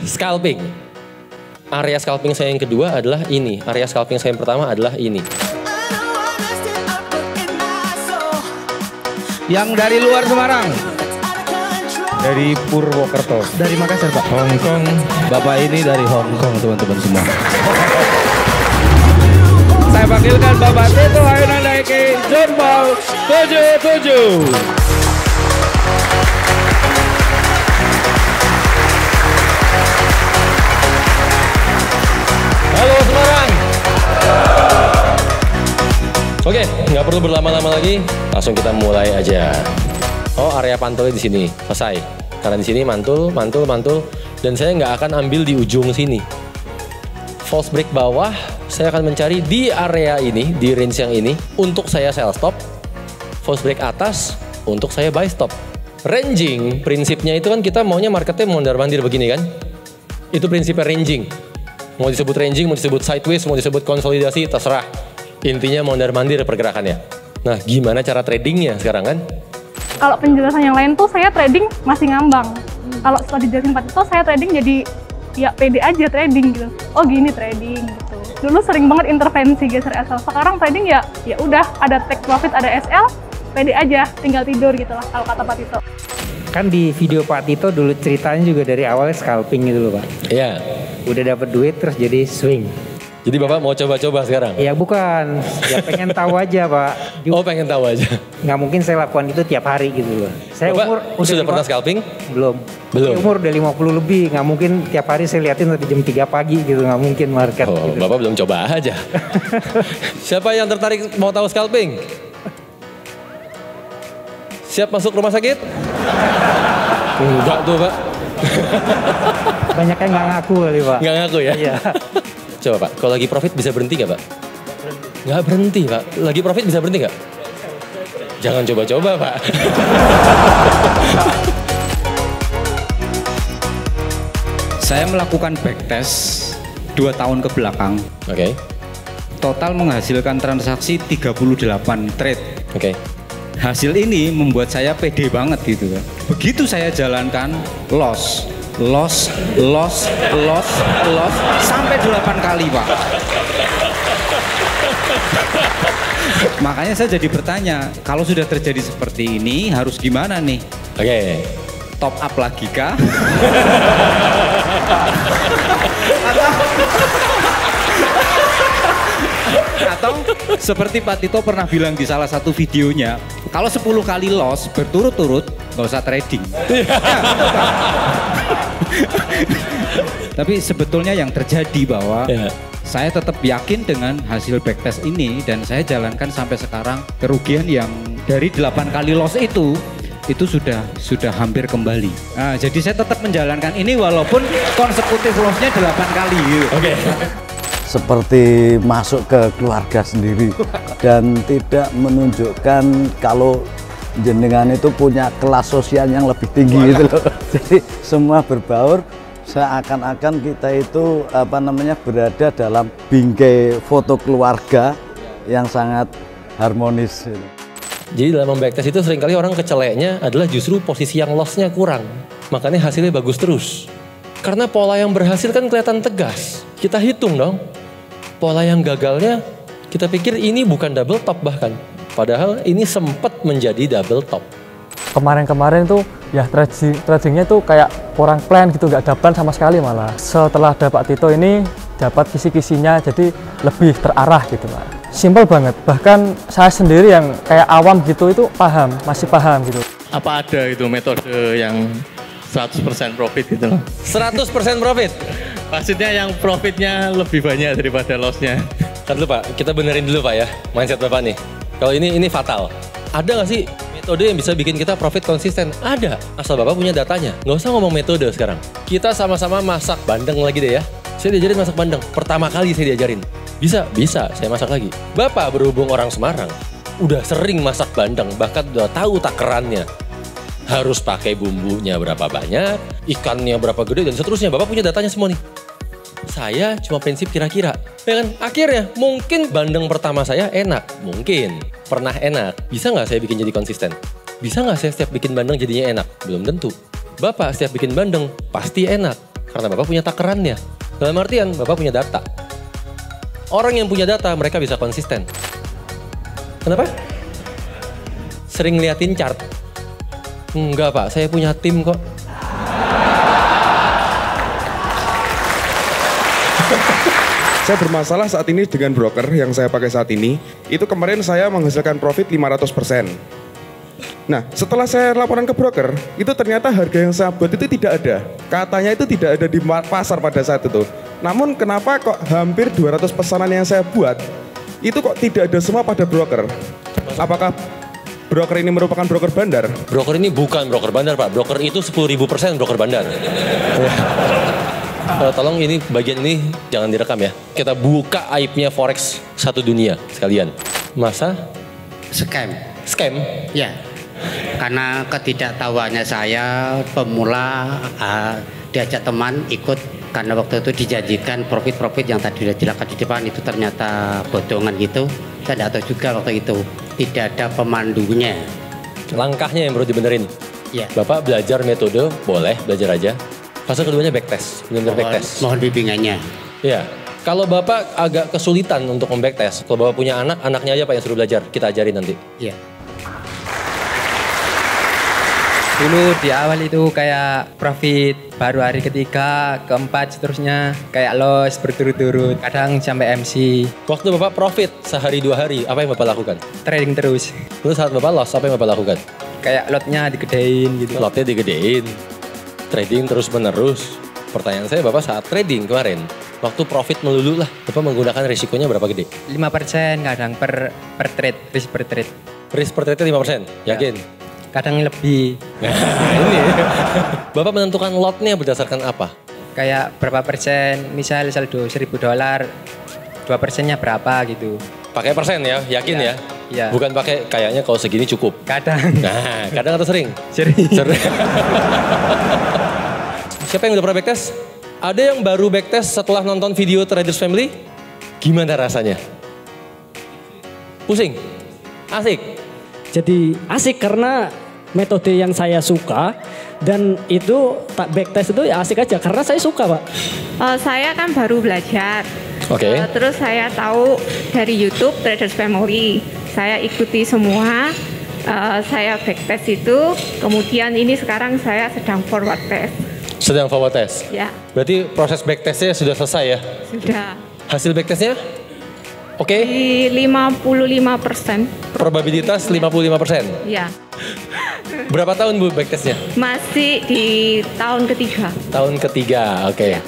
scalping. Area scalping saya yang kedua adalah ini. Area scalping saya yang pertama adalah ini. Yang dari luar Semarang. Dari Purwokerto. Dari Makassar Pak. Hongkong. Bapak ini dari Hongkong teman-teman semua. Saya panggilkan Bapak Tito ayo naiki John Paul 77. Halo Semarang. Oke, nggak perlu berlama-lama lagi, langsung kita mulai aja. Oh, area pantulnya di sini, selesai. Karena di sini mantul, dan saya nggak akan ambil di ujung sini. False break bawah, saya akan mencari di area ini, di range yang ini, untuk saya sell stop. False break atas, untuk saya buy stop. Ranging, prinsipnya itu kan kita maunya marketnya mondar-mandir begini kan? Itu prinsipnya ranging. Mau disebut ranging, mau disebut sideways, mau disebut konsolidasi, terserah. Intinya mondar-mandir pergerakannya. Nah, gimana cara tradingnya sekarang kan? Kalau penjelasan yang lain tuh saya trading masih ngambang. Kalau setelah dijelasin Pak Tito, saya trading jadi ya pede aja trading gitu. Oh gini trading gitu. Dulu sering banget intervensi geser SL. Sekarang trading ya udah ada take profit, ada SL, pede aja, tinggal tidur gitu lah kalau kata Pak Tito. Kan di video Pak Tito dulu ceritanya juga dari awalnya scalping gitu loh Pak. Iya. Udah dapat duit terus jadi swing. Jadi Bapak mau coba-coba sekarang? Ya bukan, ya pengen tahu aja Pak. Oh pengen tahu aja? Nggak mungkin saya lakukan itu tiap hari gitu loh. Saya Bapak umur sudah pernah scalping? Belum. Saya umur udah 50 lebih, nggak mungkin tiap hari saya liatin sampai jam 3 pagi gitu, nggak mungkin market. Oh, gitu. Bapak belum coba aja. Siapa yang tertarik mau tahu scalping? Siap masuk rumah sakit? Enggak tuh Pak. Banyak yang nggak ngaku kali Pak. Nggak ngaku ya? Iya. Coba Pak, kalau lagi profit bisa berhenti nggak Pak? Nggak berhenti Pak. Lagi profit bisa berhenti nggak? Jangan coba-coba Pak. Saya melakukan backtest 2 tahun ke belakang. Oke. Total menghasilkan transaksi 38 trade. Oke. Hasil ini membuat saya pede banget gitu kan. Begitu saya jalankan loss sampai 8 kali Pak. Makanya saya jadi bertanya, kalau sudah terjadi seperti ini harus gimana nih? Oke. Top up lagi kah? Atau seperti Pak Tito pernah bilang di salah satu videonya, kalau 10 kali loss berturut-turut nggak usah trading. Tapi sebetulnya yang terjadi bahwa saya tetap yakin dengan hasil backtest ini dan saya jalankan sampai sekarang, kerugian yang dari 8 kali loss itu sudah hampir kembali. Nah, jadi saya tetap menjalankan ini walaupun konsekutif lossnya 8 kali gitu. Oke. Seperti masuk ke keluarga sendiri dan tidak menunjukkan kalau jenengan itu punya kelas sosial yang lebih tinggi gitu loh. Jadi semua berbaur seakan-akan kita itu berada dalam bingkai foto keluarga yang sangat harmonis. Jadi dalam backtest itu seringkali orang keceleknya adalah justru posisi yang lossnya kurang. Makanya hasilnya bagus terus. Karena pola yang berhasil kan kelihatan tegas. Kita hitung dong. Pola yang gagalnya kita pikir ini bukan double top bahkan. Padahal ini sempat menjadi double top. Kemarin-kemarin tuh ya tradingnya tuh kayak kurang plan gitu, nggak ada plan sama sekali malah. Setelah ada Pak Tito ini dapat kisi-kisinya jadi lebih terarah gitu Pak. Simpel banget, bahkan saya sendiri yang kayak awam gitu itu masih paham gitu. Apa ada itu metode yang 100% profit gitu loh? 100% profit? Maksudnya yang profitnya lebih banyak daripada lossnya. Kan dulu Pak, kita benerin dulu Pak ya, mindset Bapak nih. Kalau ini fatal. Ada nggak sih metode yang bisa bikin kita profit konsisten? Ada, asal Bapak punya datanya. Nggak usah ngomong metode sekarang. Kita sama-sama masak bandeng lagi deh ya. Saya diajarin masak bandeng, pertama kali saya diajarin. Bisa, saya masak lagi. Bapak berhubung orang Semarang, udah sering masak bandeng, bahkan udah tahu takarannya. Harus pakai bumbunya berapa banyak, ikannya berapa gede, dan seterusnya. Bapak punya datanya semua nih. Saya cuma prinsip kira-kira. Ya kan? Akhirnya mungkin bandeng pertama saya enak. Mungkin. Pernah enak. Bisa nggak saya bikin jadi konsisten? Bisa nggak saya setiap bikin bandeng jadinya enak? Belum tentu. Bapak setiap bikin bandeng pasti enak. Karena Bapak punya takerannya. Dalam artian Bapak punya data. Orang yang punya data mereka bisa konsisten. Kenapa? Sering liatin chart. Enggak Pak, saya punya tim kok. Saya bermasalah saat ini dengan broker yang saya pakai saat ini. Itu kemarin saya menghasilkan profit 500%. Nah, setelah saya laporan ke broker, itu ternyata harga yang saya buat itu tidak ada. Katanya itu tidak ada di pasar pada saat itu. Namun kenapa kok hampir 200 pesanan yang saya buat, itu kok tidak ada semua pada broker? Apakah broker ini merupakan broker bandar? Broker ini bukan broker bandar Pak. Broker itu 10.000% broker bandar. Tolong ini bagian ini jangan direkam ya. Kita buka aibnya Forex satu dunia sekalian. Masa? Scam. Scam? Ya. Karena ketidaktahuannya saya pemula diajak teman ikut karena waktu itu dijanjikan profit-profit yang tadi sudah jelaskan di depan itu ternyata bodongan gitu. Saya tidak tahu juga waktu itu tidak ada pemandunya. Langkahnya yang perlu dibenerin. Ya. Bapak belajar metode boleh belajar aja. Fase keduanya backtest, benar-benar backtest. Mohon bimbingannya. Iya. Kalau Bapak agak kesulitan untuk membacktest, kalau Bapak punya anak, anaknya aja Pak yang suruh belajar, kita ajarin nanti. Iya. Dulu di awal itu kayak profit, baru hari ketiga, keempat seterusnya kayak loss berturut-turut, kadang sampai MC. Waktu Bapak profit sehari 2 hari, apa yang Bapak lakukan? Trading terus. Terus saat Bapak loss, apa yang Bapak lakukan? Kayak lotnya digedein gitu. Lotnya digedein. Trading terus menerus. Pertanyaan saya Bapak saat trading kemarin, waktu profit melulu lah, Bapak menggunakan risikonya berapa gede? 5% kadang per trade, risk per trade. Risk per trade 5%, yakin? Ya. Kadang lebih. Nah ini, Bapak menentukan lotnya berdasarkan apa? Kayak berapa persen, misal saldo $1.000, 2%-nya berapa gitu. Pakai persen ya, yakin ya? Iya. Bukan pakai kayaknya kalau segini cukup. Kadang. Nah, kadang atau sering? Sering. Siapa yang udah pernah backtest? Ada yang baru backtest setelah nonton video Traders Family? Gimana rasanya? Pusing? Asik? Jadi asik karena metode yang saya suka dan itu tak backtest itu ya asik aja karena saya suka Pak. Saya kan baru belajar. Oke. Terus saya tahu dari YouTube Traders Family. Saya ikuti semua. Saya backtest itu. Kemudian ini sekarang saya sedang forward test. Sedang forward test? Ya. Berarti proses backtestnya sudah selesai ya? Sudah. Hasil backtestnya? Oke. Di 55%. Probabilitas 55%? Ya. Berapa tahun Bu backtestnya? Masih di tahun ketiga. Tahun ketiga, oke. Ya.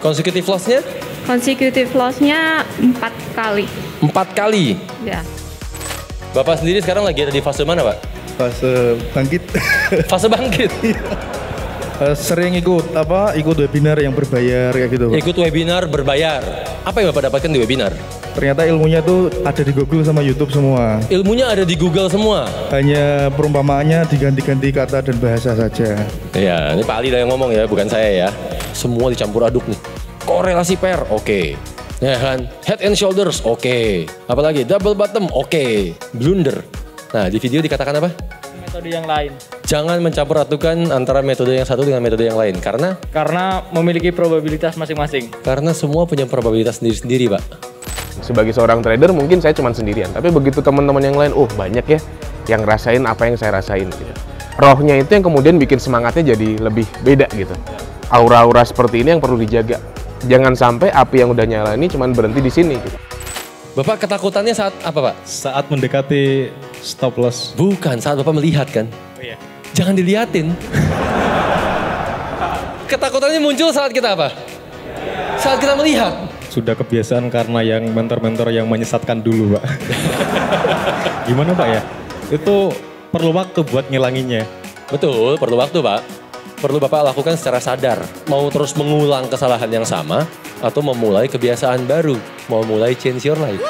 Consecutive loss-nya? Consecutive loss-nya 4 kali. 4 kali? Ya. Bapak sendiri sekarang lagi ada di fase mana Pak? Fase bangkit. Fase bangkit? Sering ikut webinar yang berbayar kayak gitu Pak. Ikut webinar berbayar. Apa yang Bapak dapatkan di webinar? Ternyata ilmunya tuh ada di Google sama YouTube semua. Ilmunya ada di Google semua? Hanya perumpamaannya diganti-ganti kata dan bahasa saja. Iya, ini Pak Ali yang ngomong ya, bukan saya ya. Semua dicampur aduk nih. Korelasi pair, oke. Ya kan? Head and shoulders, oke. Apalagi double bottom, oke. Blunder. Nah, di video dikatakan apa? Metode yang lain. Jangan mencampur adukan antara metode yang satu dengan metode yang lain. Karena memiliki probabilitas masing-masing. Karena semua punya probabilitas sendiri-sendiri, Pak. Sebagai seorang trader mungkin saya cuma sendirian. Tapi begitu teman-teman yang lain, banyak ya yang rasain apa yang saya rasain. Gitu. Rohnya itu yang kemudian bikin semangatnya jadi lebih beda gitu. Aura-aura seperti ini yang perlu dijaga. Jangan sampai api yang udah nyala ini cuma berhenti di sini. Gitu. Bapak ketakutannya saat apa, Pak? Saat mendekati stop loss. Bukan, saat Bapak melihat kan? Oh iya. Jangan diliatin. Ketakutannya muncul saat kita apa? Saat kita melihat. Sudah kebiasaan karena yang mentor-mentor yang menyesatkan dulu, Pak. Gimana, Pak ya? Itu perlu waktu buat ngilanginnya. Betul, perlu waktu, Pak. Perlu Bapak lakukan secara sadar. Mau terus mengulang kesalahan yang sama atau memulai kebiasaan baru. Mau mulai change your life.